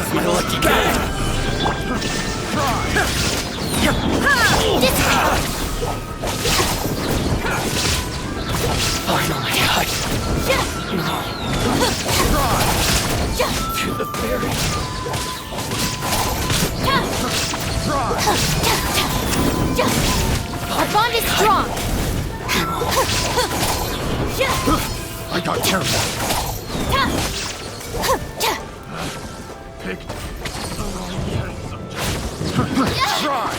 was my lucky day. Finally, to the ferry. Our bond is strong. I got terrible. Picked the wrong subject. Try.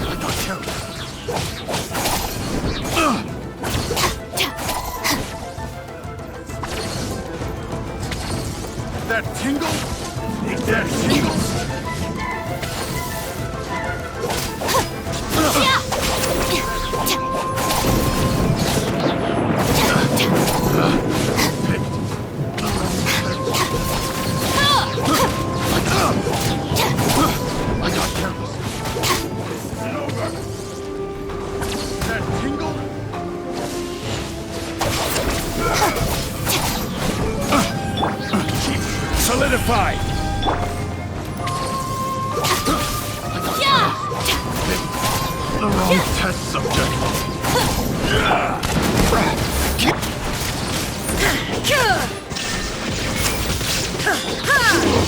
I got terrible. That tingle? Think that tingles? I got careless. It's over. That tingle? Solidify! The wrong test subject.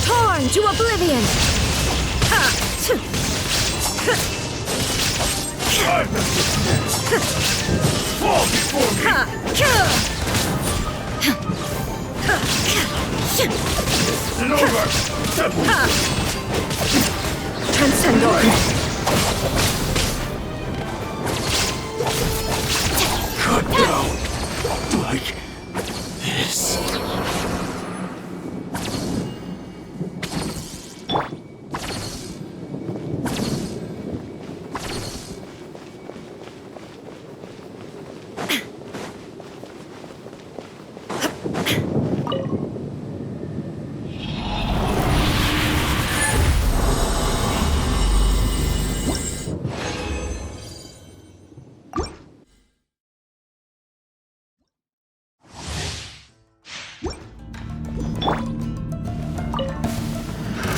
Torn to oblivion. Fall before me! It's over! Transcendor. Cut down like this.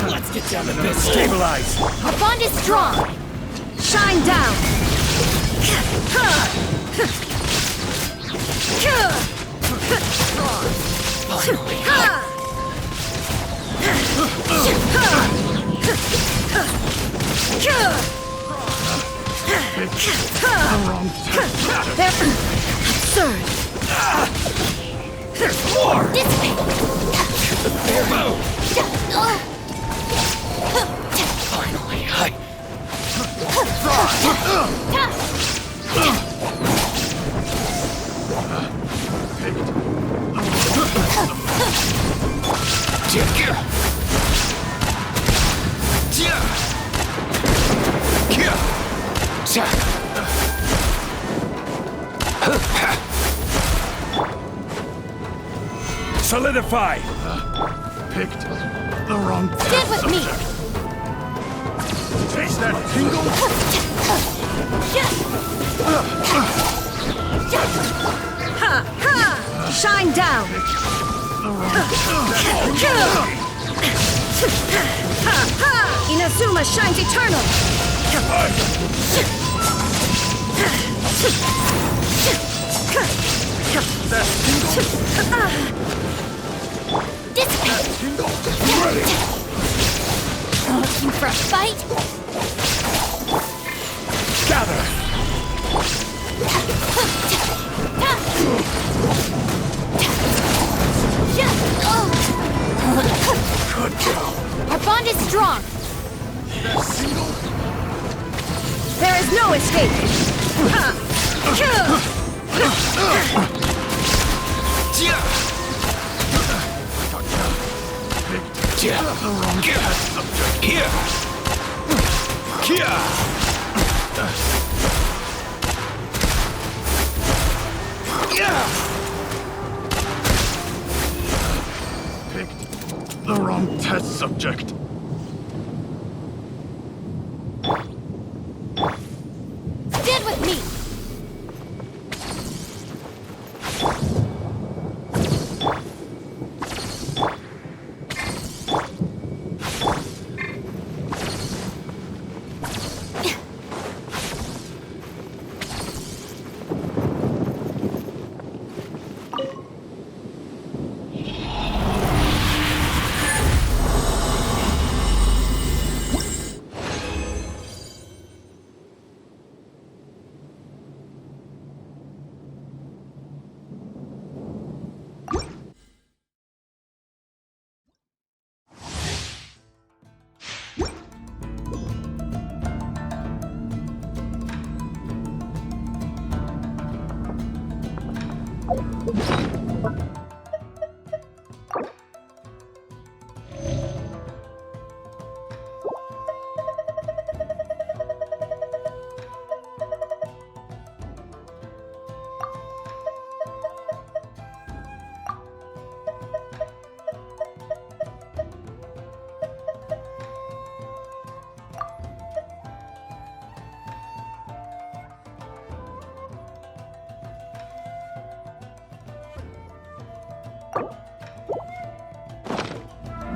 Let's get down to this. Stabilize. Our bond is strong. Shine down. Finally. Wrong. Absurd. There's more. Dissipate. The pharaoh. Finally, Solidify! Picked the wrong test. Stand with me. Taste that tingle? Shine down. The wrong Inazuma shines eternal. That tingle? Dissipate. Tingle? Ready! Looking for a fight? Gather! Good girl. Our bond is strong. That single? There is no escape. The wrong test subject. Here! Picked the wrong test subject. Stand with me.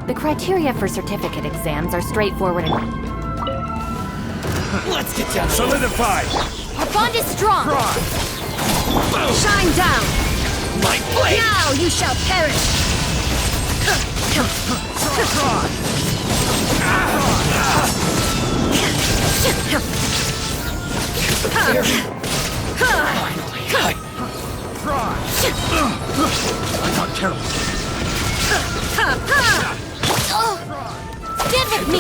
The criteria for certificate exams are straightforward and... Let's get down. Solidify. Our bond is strong! Shine down! My blade. Now you shall perish! I got careless. Stand with me!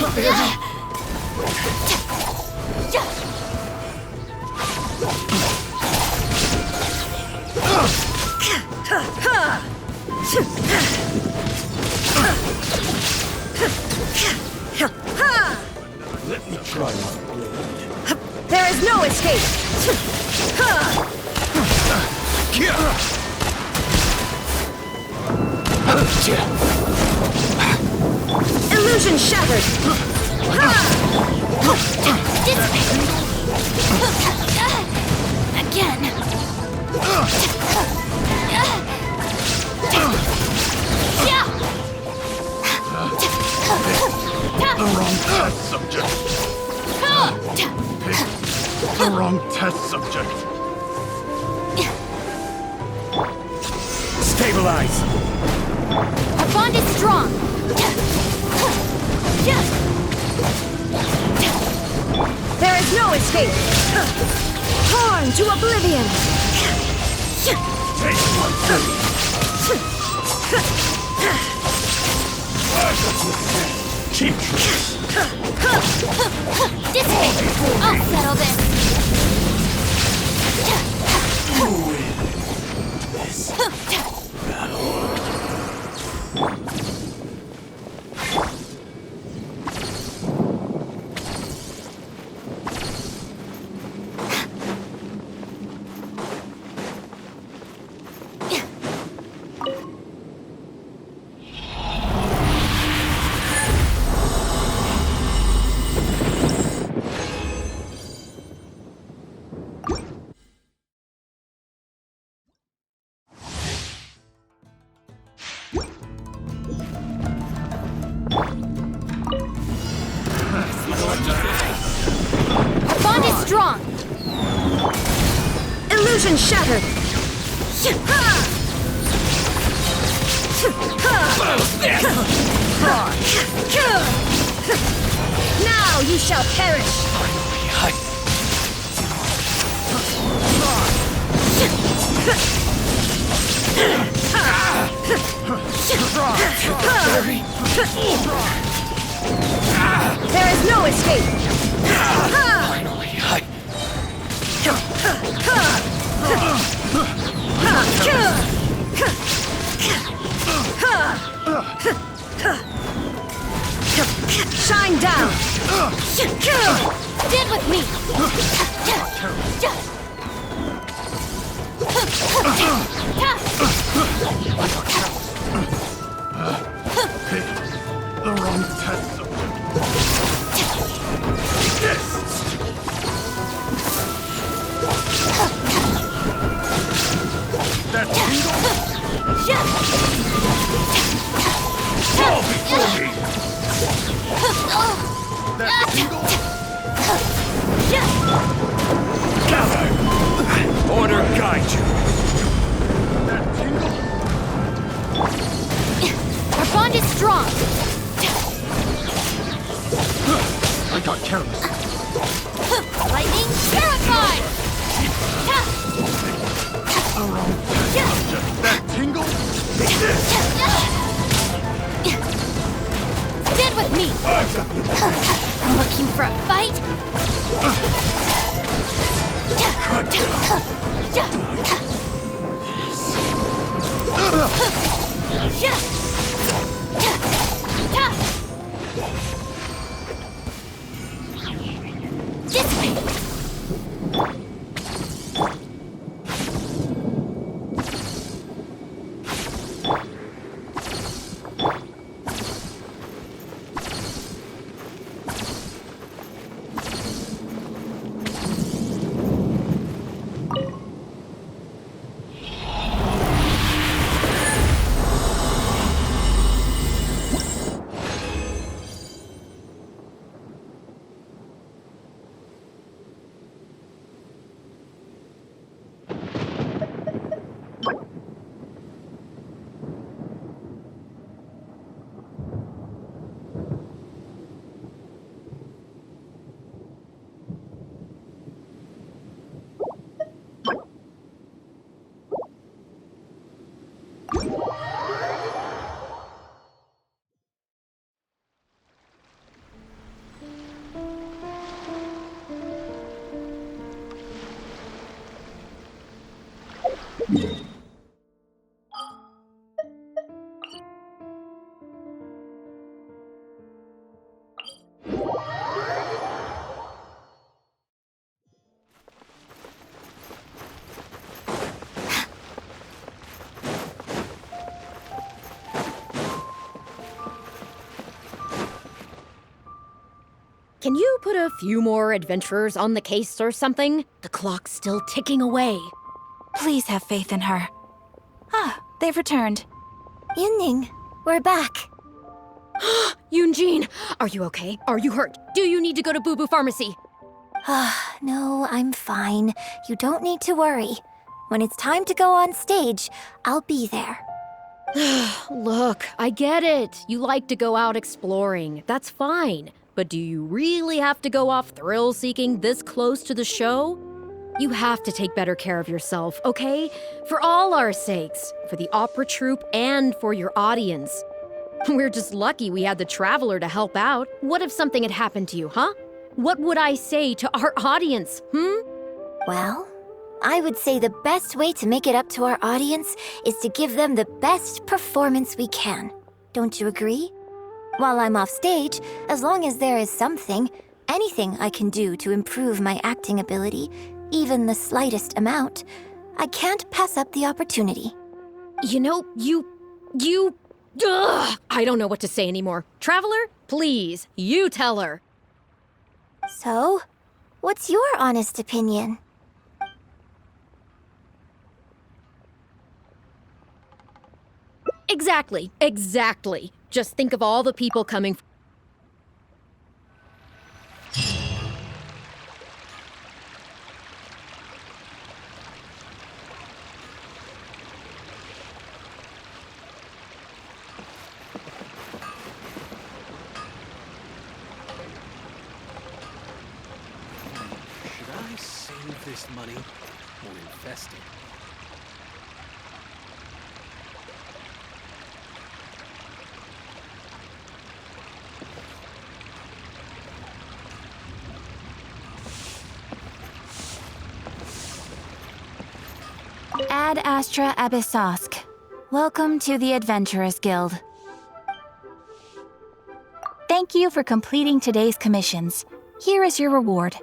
Let me try my blade. There is no escape! Illusion shattered! Again! The wrong test subject. Pick the wrong test subject. Stabilize. Our bond is strong! There is no escape! Torn to oblivion! Take 130. Cheap tricks. Dissipate! I'll settle this! Who wins this battle? Our bond is strong! Illusion shattered! Now you shall perish! There is no escape! Shine down! Stand with me! Pick the wrong test subject. Yes. That tingle. Fall before me. That tingle. Gather. Order guide you. That tingle. Our bond is strong! I got careless. Lightning terrified! The wrong test subject. That tingle. Stand with me! Looking for a fight? Can you put a few more adventurers on the case or something? The clock's still ticking away. Please have faith in her. Ah, they've returned. Yunning, we're back. Yunjin, are you okay? Are you hurt? Do you need to go to Boo Boo Pharmacy? No, I'm fine. You don't need to worry. When it's time to go on stage, I'll be there. Look, I get it. You like to go out exploring. That's fine. But do you really have to go off thrill-seeking this close to the show? You have to take better care of yourself, okay? For all our sakes. For the opera troupe and for your audience. We're just lucky we had the Traveler to help out. What if something had happened to you, huh? What would I say to our audience, Well, I would say the best way to make it up to our audience is to give them the best performance we can. Don't you agree? While I'm off stage, as long as there is something, anything I can do to improve my acting ability, even the slightest amount, I can't pass up the opportunity. You know, Ugh, I don't know what to say anymore. Traveler, please, you tell her. So, what's your honest opinion? Exactly. Just think of all the people coming. Should I save this money or invest it? Ad Astra Abyssosk. Welcome to the Adventurers Guild. Thank you for completing today's commissions. Here is your reward.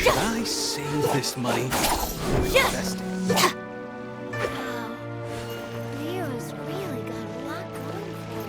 Should I save this money or invest it? Wow. Leo's really got a lot going for it.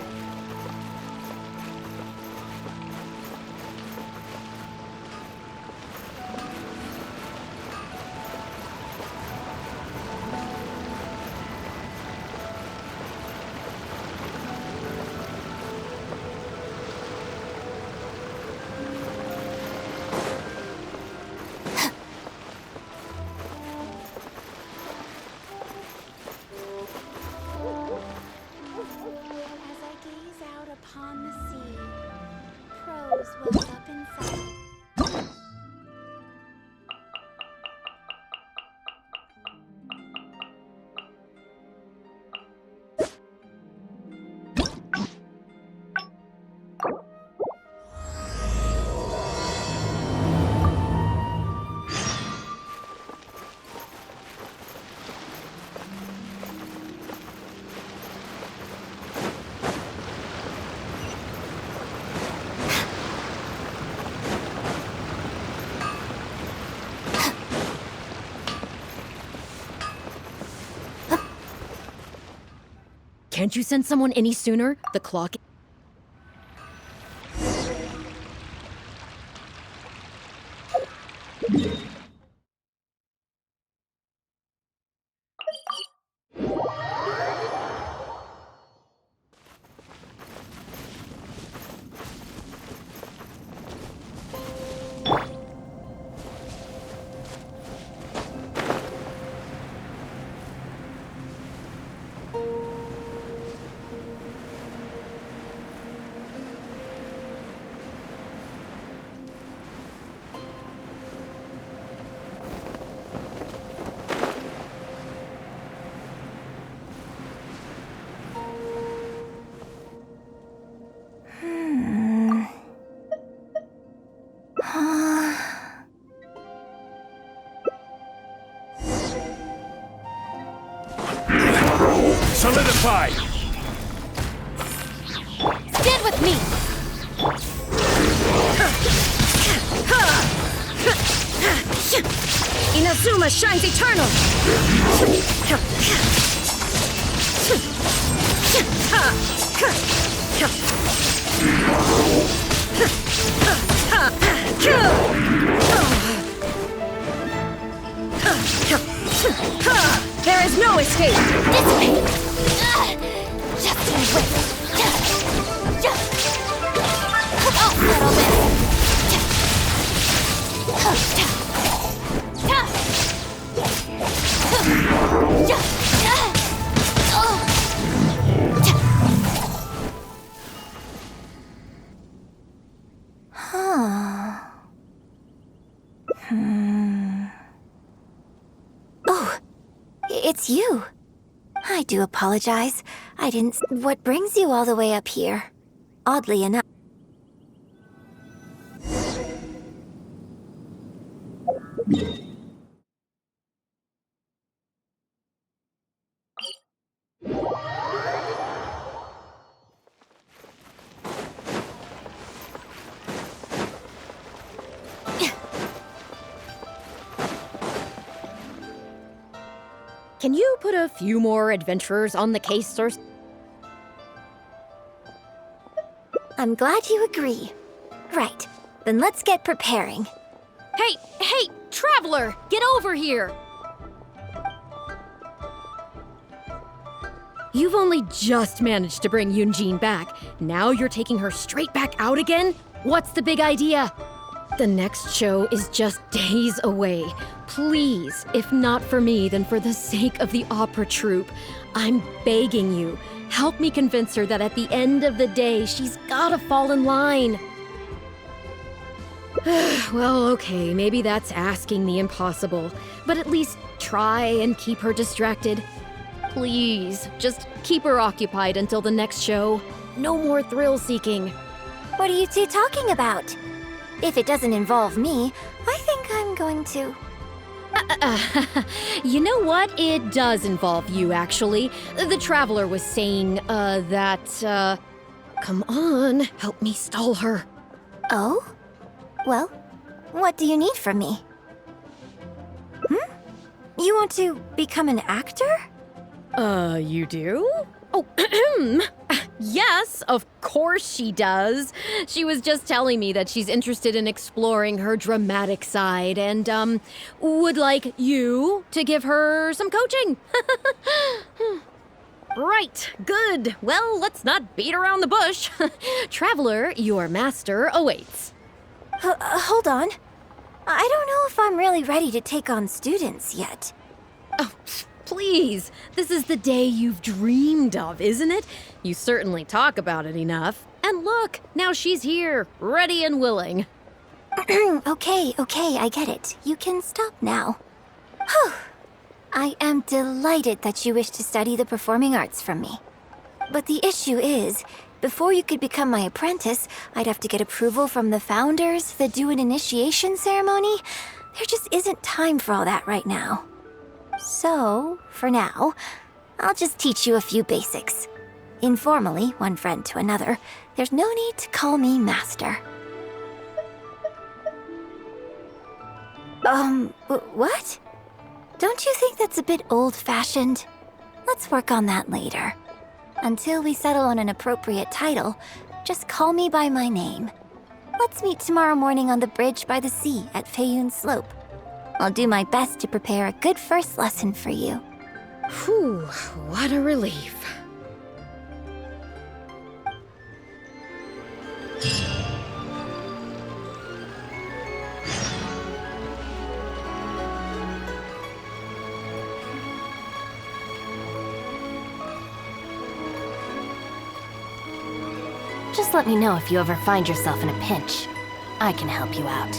As I gaze out upon the sea, prose wells up inside. Can't you send someone any sooner? The clock. Solidify! Stand with me! Inazuma shines eternal! There is no escape! Dissipate! Just in with. I'll settle Oh, it's you. I do apologize. I didn't. What brings you all the way up here? Oddly enough. Can you put a few more adventurers on the case, sir? I'm glad you agree. Right. Then let's get preparing. Hey, traveler! Get over here! You've only just managed to bring Yunjin back. Now you're taking her straight back out again? What's the big idea? The next show is just days away. Please, if not for me, then for the sake of the opera troupe, I'm begging you, help me convince her that at the end of the day, she's gotta fall in line. Well, okay, maybe that's asking the impossible, but at least try and keep her distracted. Please, just keep her occupied until the next show. No more thrill-seeking. What are you two talking about? If it doesn't involve me, I think I'm going to. You know what? It does involve you, actually. The Traveler was saying, come on, help me stall her. Oh? Well, what do you need from me? You want to become an actor? You do? Oh, yes, of course she does. She was just telling me that she's interested in exploring her dramatic side and, would like you to give her some coaching. Right, good. Well, let's not beat around the bush. Traveler, your master awaits. Hold on. I don't know if I'm really ready to take on students yet. Oh, please. This is the day you've dreamed of, isn't it? You certainly talk about it enough. And look, now she's here, ready and willing. Okay, I get it. You can stop now. Whew. I am delighted that you wish to study the performing arts from me. But the issue is, before you could become my apprentice, I'd have to get approval from the founders, then do an initiation ceremony. There just isn't time for all that right now. So, for now, I'll just teach you a few basics. Informally, one friend to another, there's no need to call me master. What? Don't you think that's a bit old-fashioned? Let's work on that later. Until we settle on an appropriate title, just call me by my name. Let's meet tomorrow morning on the bridge by the sea at Feiyun Slope. I'll do my best to prepare a good first lesson for you. Whew, what a relief. Just let me know if you ever find yourself in a pinch. I can help you out.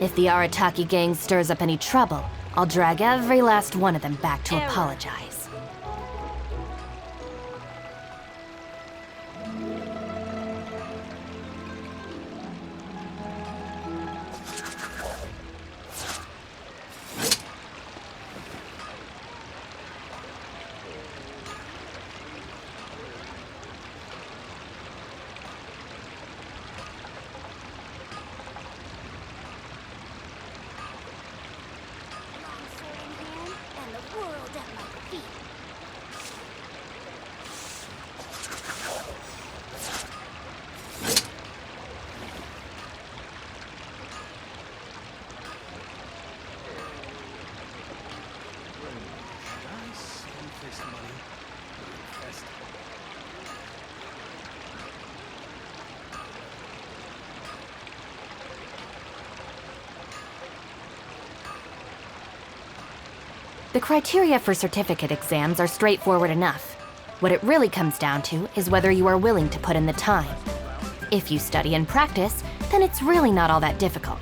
If the Arataki gang stirs up any trouble, I'll drag every last one of them back to apologize. The criteria for certificate exams are straightforward enough. What it really comes down to is whether you are willing to put in the time. If you study and practice, then it's really not all that difficult.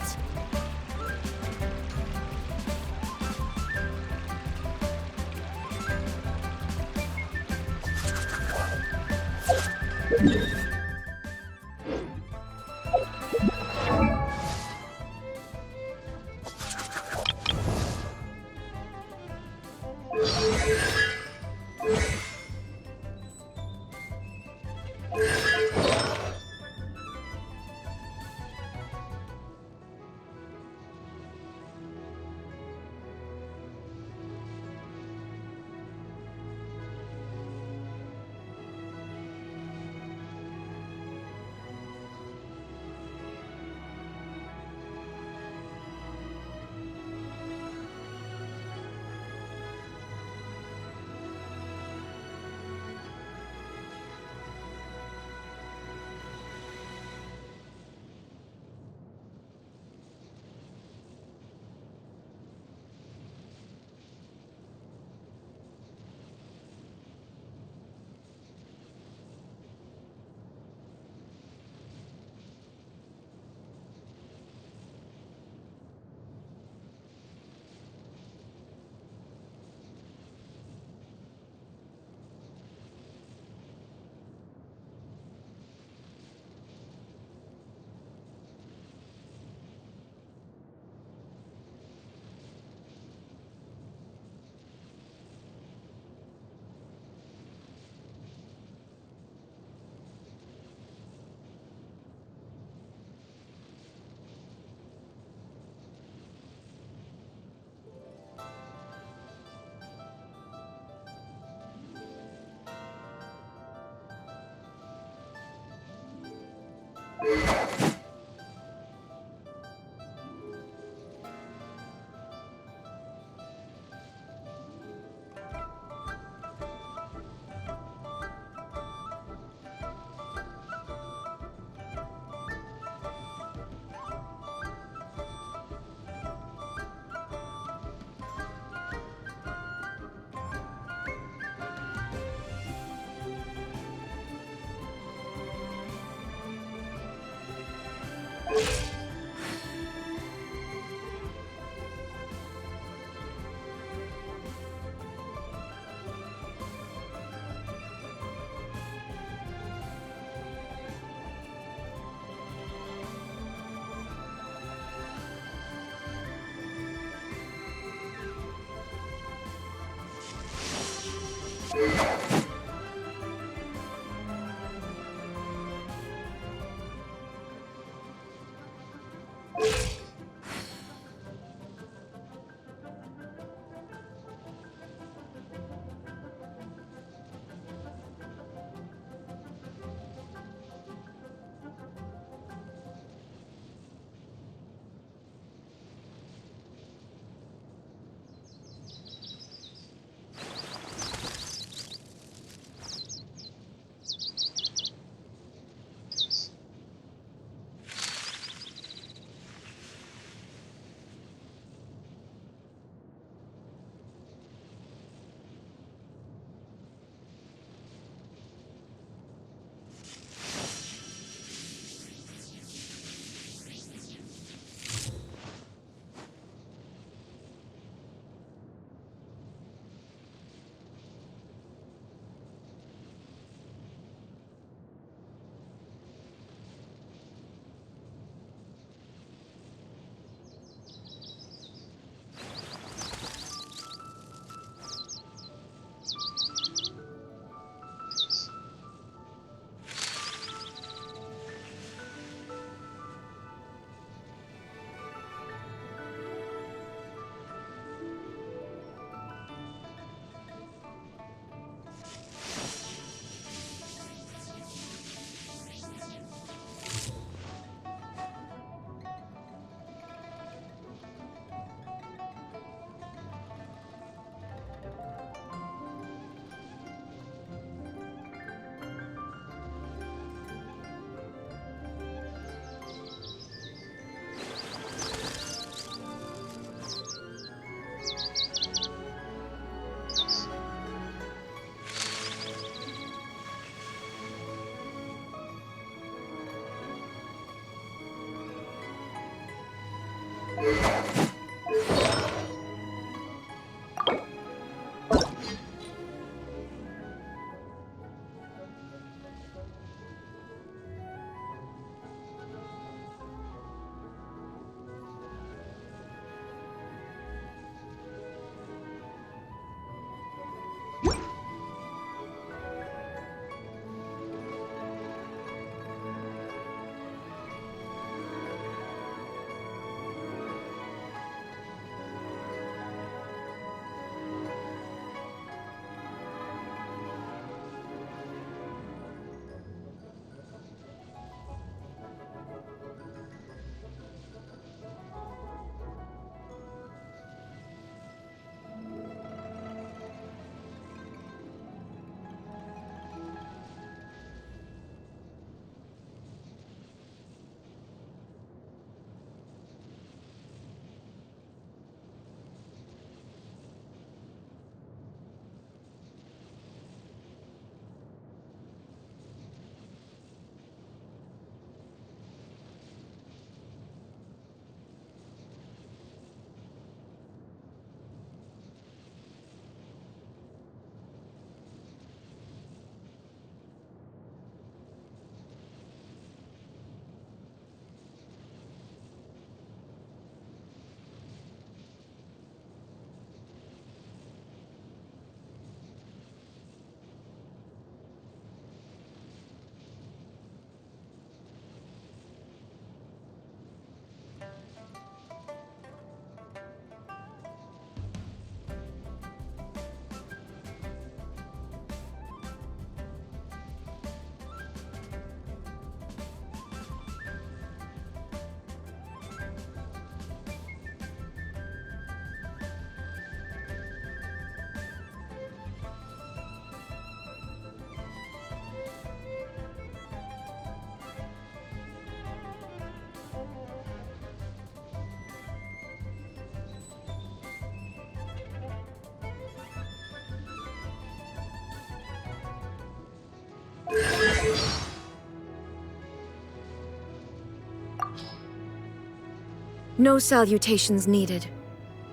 No salutations needed.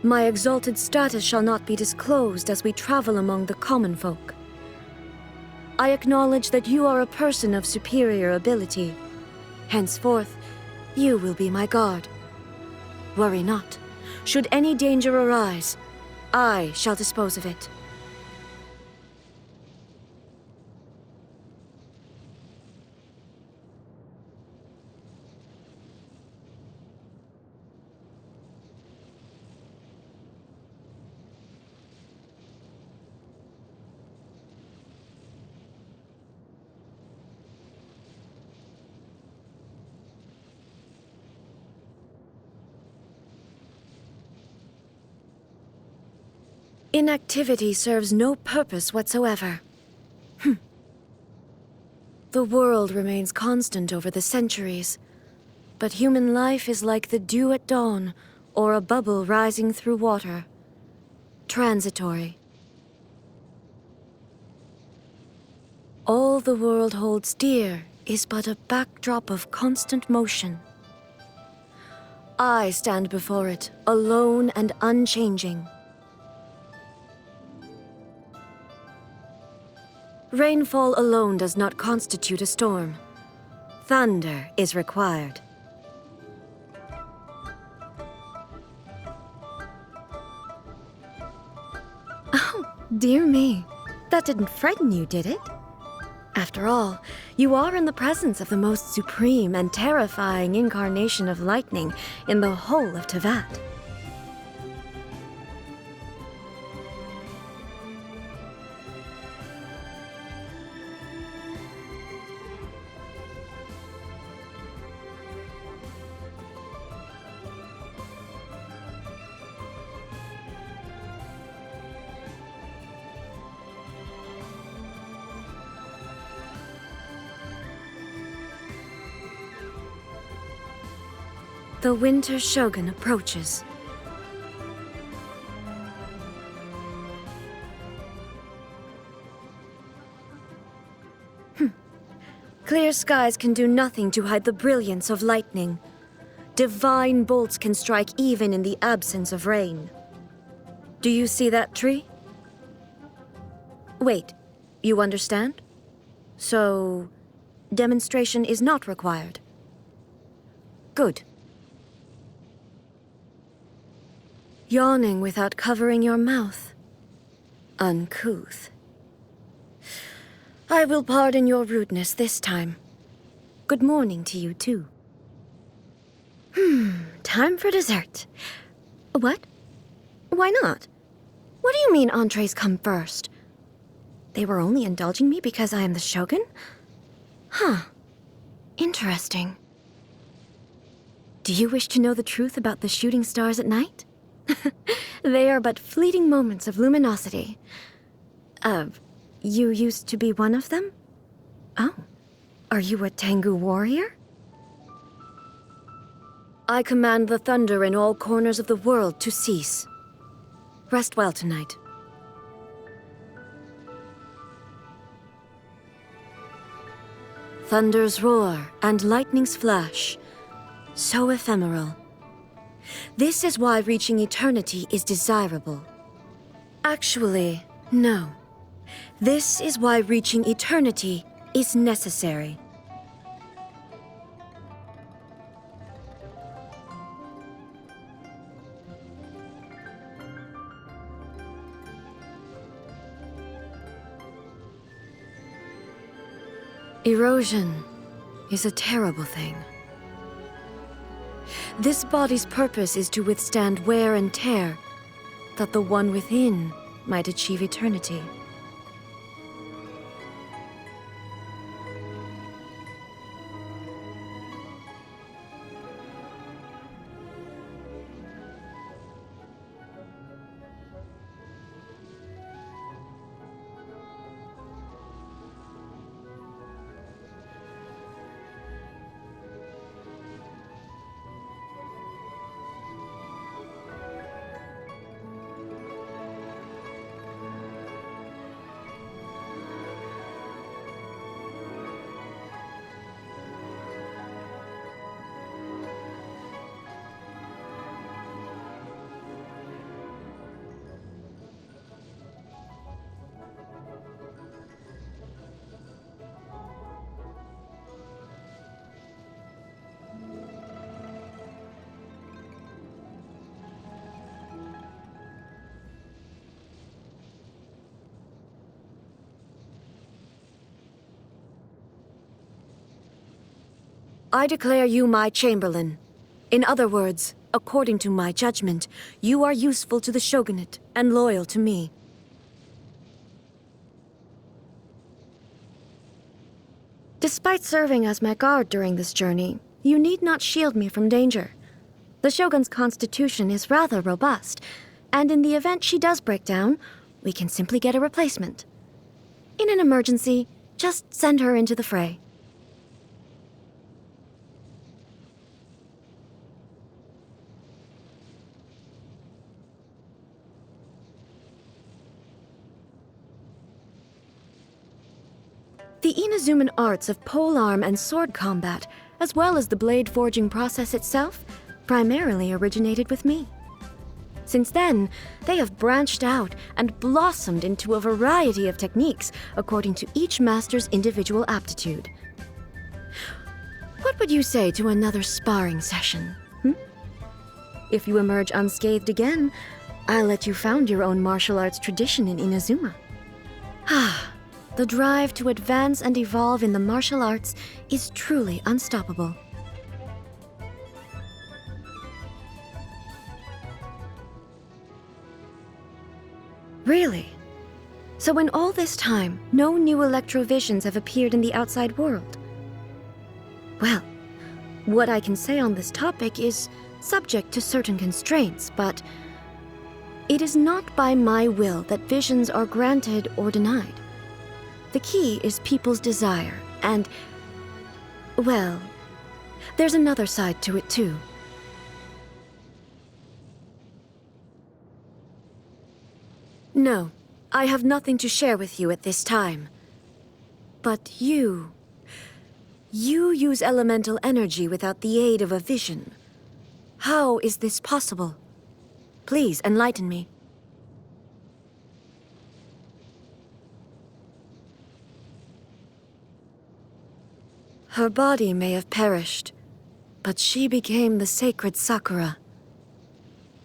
My exalted status shall not be disclosed as we travel among the common folk. I acknowledge that you are a person of superior ability. Henceforth, you will be my guard. Worry not. Should any danger arise, I shall dispose of it. Inactivity serves no purpose whatsoever. The world remains constant over the centuries, but human life is like the dew at dawn, or a bubble rising through water. Transitory. All the world holds dear is but a backdrop of constant motion. I stand before it, alone and unchanging. Rainfall alone does not constitute a storm. Thunder is required. Oh, dear me. That didn't frighten you, did it? After all, you are in the presence of the most supreme and terrifying incarnation of lightning in the whole of Tevat. The Winter Shogun approaches. Clear skies can do nothing to hide the brilliance of lightning. Divine bolts can strike even in the absence of rain. Do you see that tree? Wait, you understand? So, demonstration is not required. Good. Yawning without covering your mouth. Uncouth. I will pardon your rudeness this time. Good morning to you, too. Time for dessert. What? Why not? What do you mean entrees come first? They were only indulging me because I am the Shogun? Huh. Interesting. Do you wish to know the truth about the shooting stars at night? They are but fleeting moments of luminosity. You used to be one of them? Oh. Are you a Tengu warrior? I command the thunder in all corners of the world to cease. Rest well tonight. Thunder's roar and lightning's flash. So ephemeral. This is why reaching eternity is desirable. Actually, no. This is why reaching eternity is necessary. Erosion is a terrible thing. This body's purpose is to withstand wear and tear, that the one within might achieve eternity. I declare you my chamberlain. In other words, according to my judgment, you are useful to the shogunate and loyal to me. Despite serving as my guard during this journey, you need not shield me from danger. The shogun's constitution is rather robust, and in the event she does break down, we can simply get a replacement. In an emergency, just send her into the fray. The Inazuman arts of polearm and sword combat, as well as the blade forging process itself, primarily originated with me. Since then, they have branched out and blossomed into a variety of techniques according to each master's individual aptitude. What would you say to another sparring session? If you emerge unscathed again, I'll let you found your own martial arts tradition in Inazuma. The drive to advance and evolve in the martial arts is truly unstoppable. Really? So in all this time, no new electrovisions have appeared in the outside world? Well, what I can say on this topic is subject to certain constraints, but it is not by my will that visions are granted or denied. The key is people's desire, and, well, there's another side to it too. No, I have nothing to share with you at this time. But you use elemental energy without the aid of a vision. How is this possible? Please enlighten me. Her body may have perished, but she became the sacred Sakura.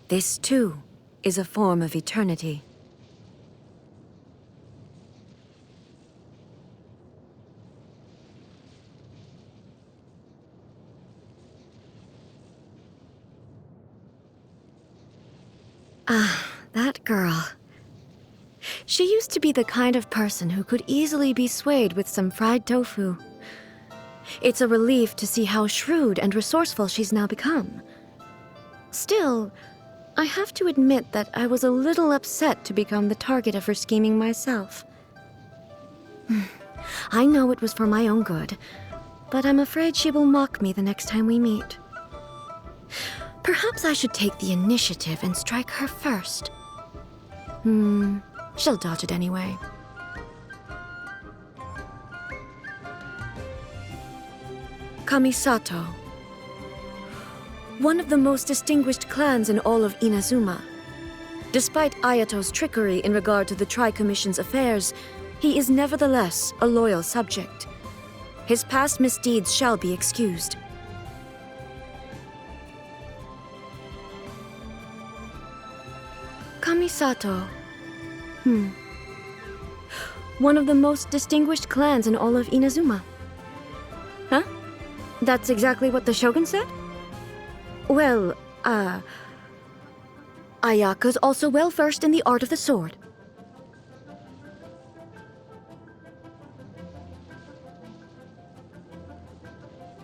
This, too, is a form of eternity. That girl. She used to be the kind of person who could easily be swayed with some fried tofu. It's a relief to see how shrewd and resourceful she's now become. Still, I have to admit that I was a little upset to become the target of her scheming myself. I know it was for my own good, but I'm afraid she will mock me the next time we meet. Perhaps I should take the initiative and strike her first. She'll dodge it anyway. Kamisato. One of the most distinguished clans in all of Inazuma. Despite Ayato's trickery in regard to the Tri-Commission's affairs, he is nevertheless a loyal subject. His past misdeeds shall be excused. Kamisato. One of the most distinguished clans in all of Inazuma. Huh? That's exactly what the Shogun said? Well, Ayaka's also well versed in the art of the sword.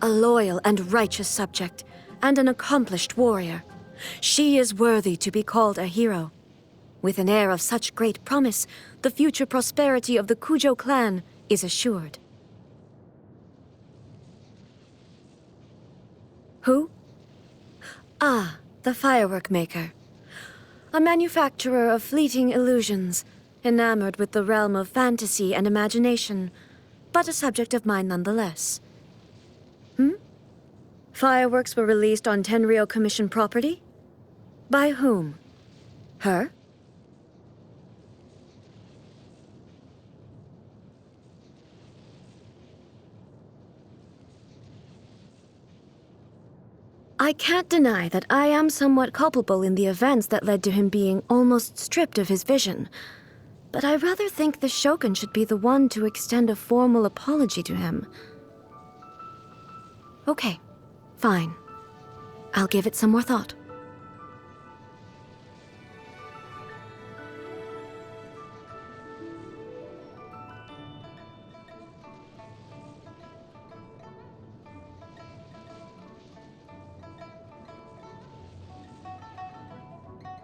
A loyal and righteous subject, and an accomplished warrior. She is worthy to be called a hero. With an air of such great promise, the future prosperity of the Kujo clan is assured. Who? The firework maker. A manufacturer of fleeting illusions, enamored with the realm of fantasy and imagination, but a subject of mine nonetheless. Fireworks were released on Tenryou Commission property? By whom? Her? I can't deny that I am somewhat culpable in the events that led to him being almost stripped of his vision. But I rather think the Shogun should be the one to extend a formal apology to him. Okay, fine. I'll give it some more thought.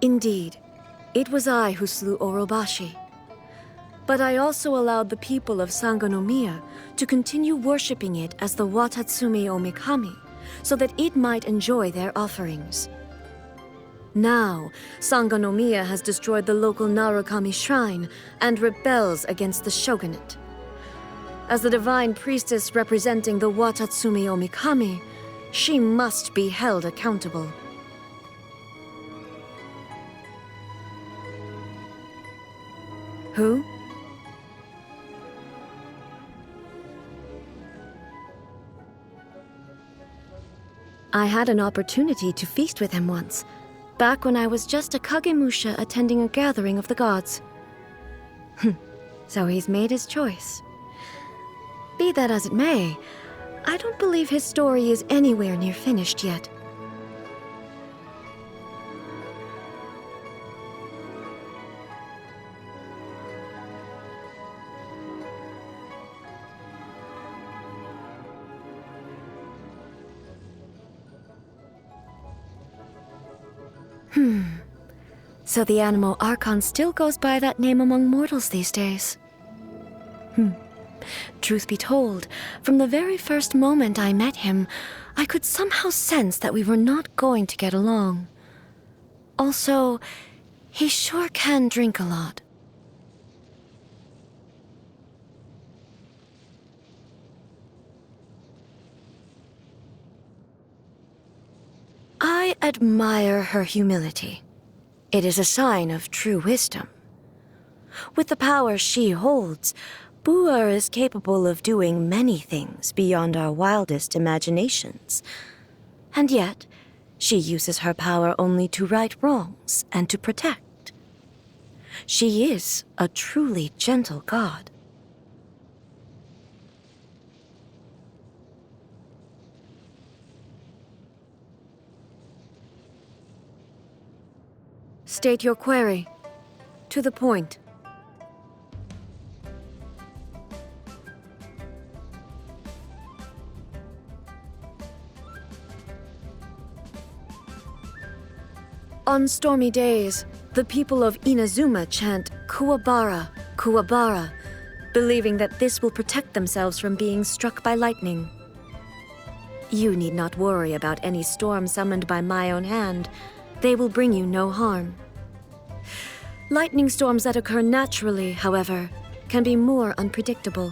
Indeed, it was I who slew Orobashi. But I also allowed the people of Sangonomiya to continue worshipping it as the Watatsumi Omikami, so that it might enjoy their offerings. Now, Sangonomiya has destroyed the local Narukami shrine and rebels against the shogunate. As the divine priestess representing the Watatsumi Omikami, she must be held accountable. Who? I had an opportunity to feast with him once, back when I was just a Kagemusha attending a gathering of the gods. So he's made his choice. Be that as it may, I don't believe his story is anywhere near finished yet. So the animal Archon still goes by that name among mortals these days. Truth be told, from the very first moment I met him, I could somehow sense that we were not going to get along. Also, he sure can drink a lot. I admire her humility. It is a sign of true wisdom. With the power she holds, Buer is capable of doing many things beyond our wildest imaginations. And yet, she uses her power only to right wrongs and to protect. She is a truly gentle god. State your query. To the point. On stormy days, the people of Inazuma chant Kuwabara, Kuwabara, believing that this will protect themselves from being struck by lightning. You need not worry about any storm summoned by my own hand. They will bring you no harm. Lightning storms that occur naturally, however, can be more unpredictable.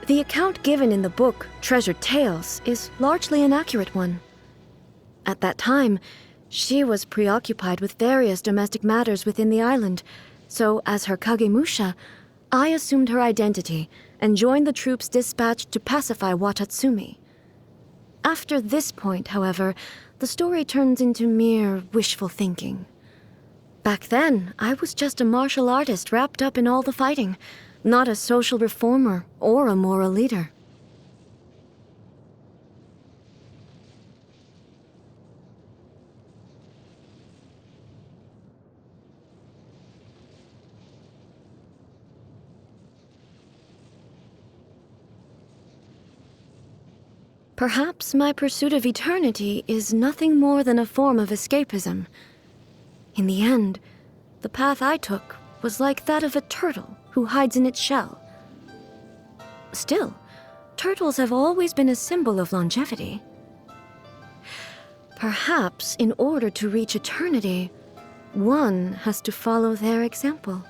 The account given in the book, Treasured Tales, is largely an accurate one. At that time, she was preoccupied with various domestic matters within the island, so as her Kagemusha, I assumed her identity and joined the troops dispatched to pacify Watatsumi. After this point, however, the story turns into mere wishful thinking. Back then, I was just a martial artist wrapped up in all the fighting, not a social reformer or a moral leader. Perhaps my pursuit of eternity is nothing more than a form of escapism. In the end, the path I took was like that of a turtle who hides in its shell. Still, turtles have always been a symbol of longevity. Perhaps in order to reach eternity, one has to follow their example.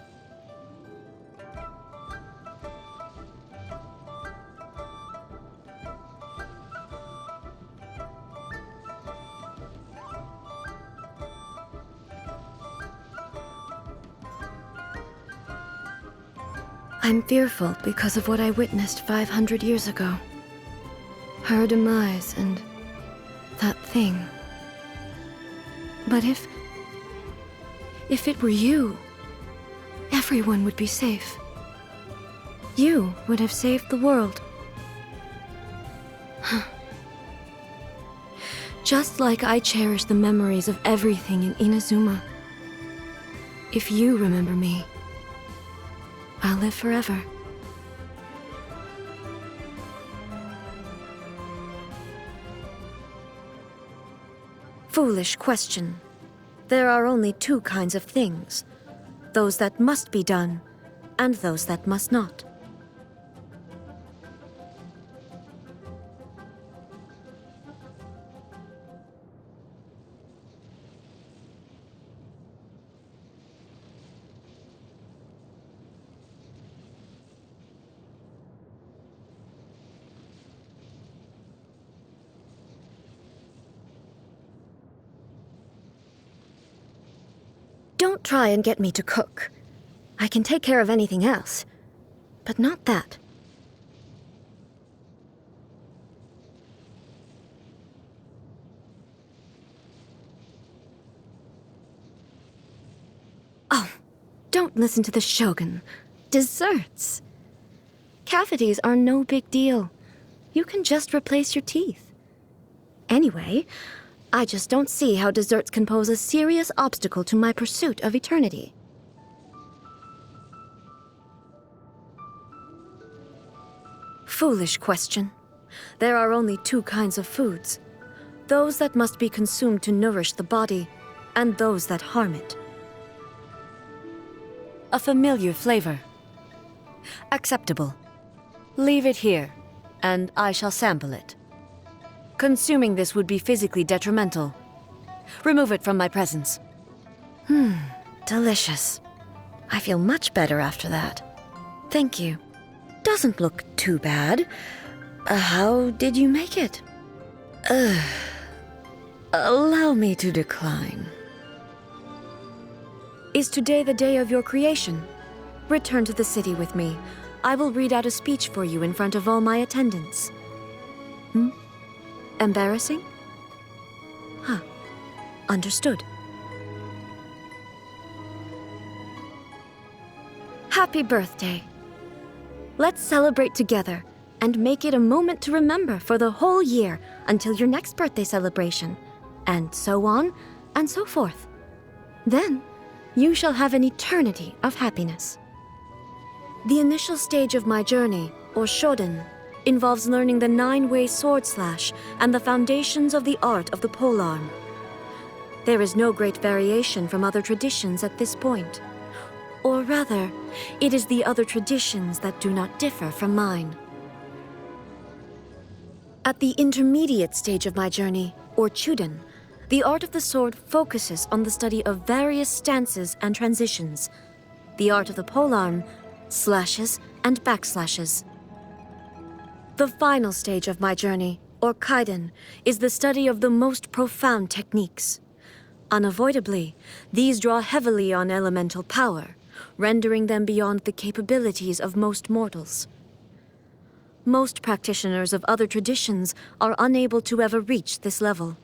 I'm fearful because of what I witnessed 500 years ago. Her demise and that thing. But if it were you, everyone would be safe. You would have saved the world. Just like I cherish the memories of everything in Inazuma. If you remember me, I'll live forever. Foolish question. There are only two kinds of things. Those that must be done, and those that must not. Don't try and get me to cook. I can take care of anything else, but not that. Oh, don't listen to the Shogun. Desserts. Cavities are no big deal. You can just replace your teeth. Anyway, I just don't see how desserts can pose a serious obstacle to my pursuit of eternity. Foolish question. There are only two kinds of foods. Those that must be consumed to nourish the body, and those that harm it. A familiar flavor. Acceptable. Leave it here, and I shall sample it. Consuming this would be physically detrimental. Remove it from my presence. Delicious. I feel much better after that. Thank you. Doesn't look too bad. How did you make it? Allow me to decline. Is today the day of your creation? Return to the city with me. I will read out a speech for you in front of all my attendants. Embarrassing? Huh. Understood. Happy birthday. Let's celebrate together and make it a moment to remember for the whole year until your next birthday celebration, and so on and so forth. Then, you shall have an eternity of happiness. The initial stage of my journey, or Shoden, involves learning the 9-way sword slash and the foundations of the art of the polearm. There is no great variation from other traditions at this point. Or rather, it is the other traditions that do not differ from mine. At the intermediate stage of my journey, or Chuden, the art of the sword focuses on the study of various stances and transitions. The art of the polearm, slashes and backslashes. The final stage of my journey, or Kaiden, is the study of the most profound techniques. Unavoidably, these draw heavily on elemental power, rendering them beyond the capabilities of most mortals. Most practitioners of other traditions are unable to ever reach this level.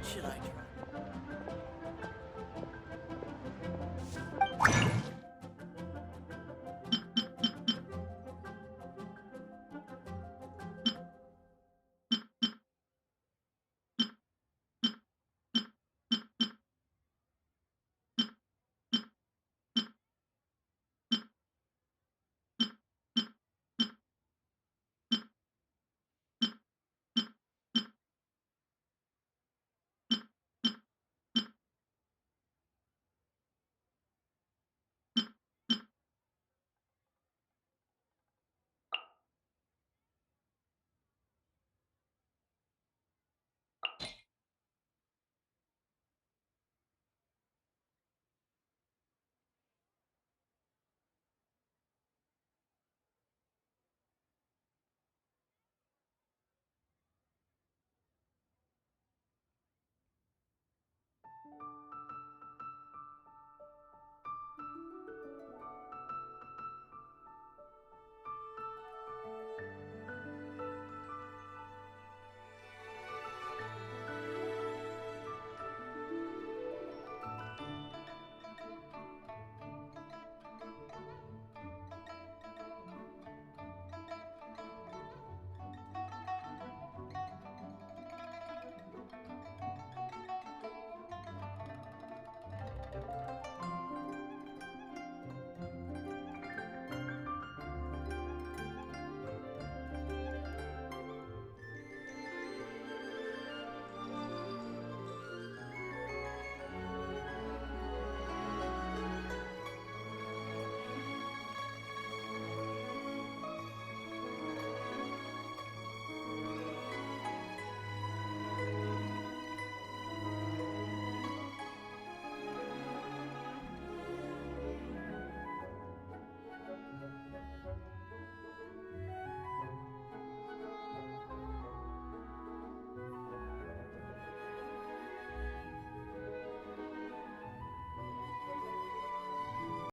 should I do?